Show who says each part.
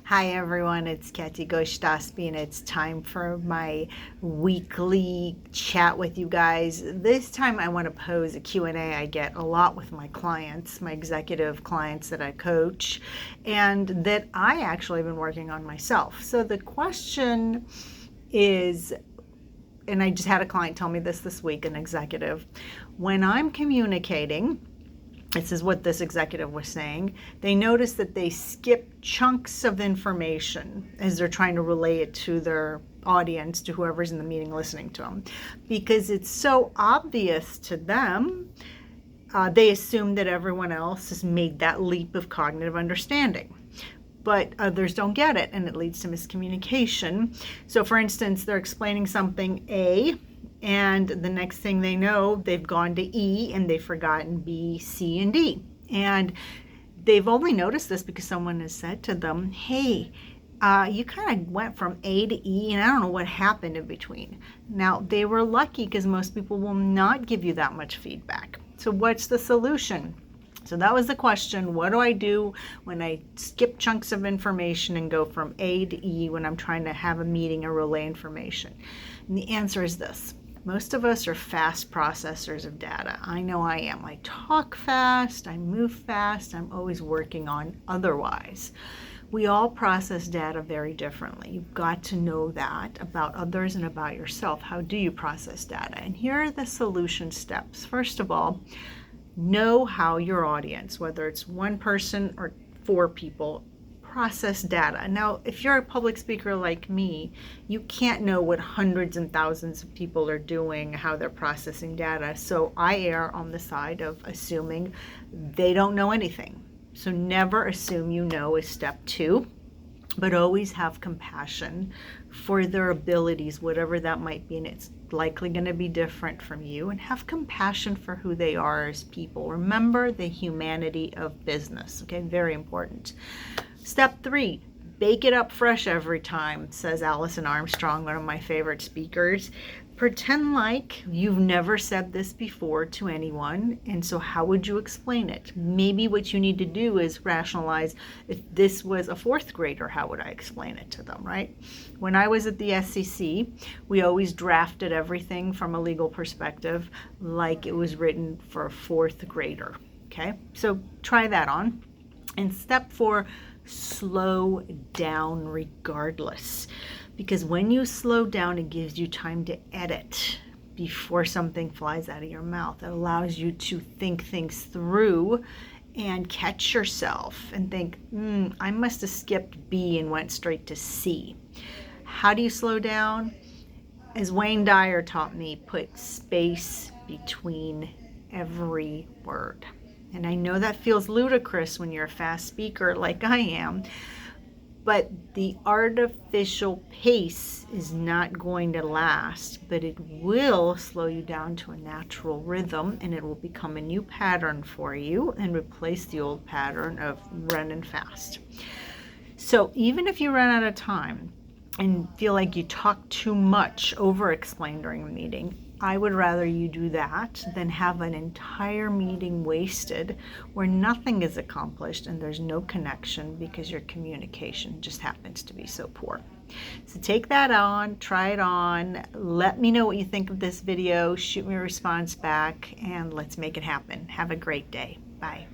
Speaker 1: Hi everyone, it's Kati Gostaspi and it's time for my weekly chat with you guys. This time I want to pose a Q&A I get a lot with my clients, my executive clients that I coach, and that I actually have been working on myself. So the question is, and I just had a client tell me this week, an executive, when I'm communicating, this is what this executive was saying, they notice that they skip chunks of information as they're trying to relay it to their audience, to whoever's in the meeting listening to them, because it's so obvious to them. They assume that everyone else has made that leap of cognitive understanding, but others don't get it, and it leads to miscommunication. So for instance, they're explaining something A, and the next thing they know, they've gone to E and they've forgotten B, C, and D. And they've only noticed this because someone has said to them, hey, you kind of went from A to E and I don't know what happened in between. Now, they were lucky because most people will not give you that much feedback. So what's the solution? So that was the question. What do I do when I skip chunks of information and go from A to E when I'm trying to have a meeting or relay information? And the answer is this. Most of us are fast processors of data. I know I am. I talk fast, I move fast, I'm always working on otherwise. We all process data very differently. You've got to know that about others and about yourself. How do you process data? And here are the solution steps. First of all, know how your audience, whether it's one person or 4 people, process data. Now, if you're a public speaker like me, you can't know what hundreds and thousands of people are doing, how they're processing data. So I err on the side of assuming they don't know anything. So never assume you know is step 2, but always have compassion for their abilities, whatever that might be, and it's likely going to be different from you, and have compassion for who they are as people. Remember the humanity of business, okay? Very important. Step 3, bake it up fresh every time, says Allison Armstrong, one of my favorite speakers. Pretend like you've never said this before to anyone, and so how would you explain it? Maybe what you need to do is rationalize, if this was a 4th grader, how would I explain it to them, right? When I was at the SEC, we always drafted everything from a legal perspective like it was written for a 4th grader, okay? So try that on. And step 4, slow down regardless, because when you slow down, it gives you time to edit before something flies out of your mouth. It allows you to think things through and catch yourself and think, I must have skipped B and went straight to C. How do you slow down? As Wayne Dyer taught me, put space between every word. And I know that feels ludicrous when you're a fast speaker like I am, but the artificial pace is not going to last, but it will slow you down to a natural rhythm, and it will become a new pattern for you and replace the old pattern of running fast. So even if you run out of time and feel like you talk too much, over-explain during the meeting, I would rather you do that than have an entire meeting wasted where nothing is accomplished and there's no connection because your communication just happens to be so poor. So take that on, try it on, let me know what you think of this video, shoot me a response back, and let's make it happen. Have a great day. Bye.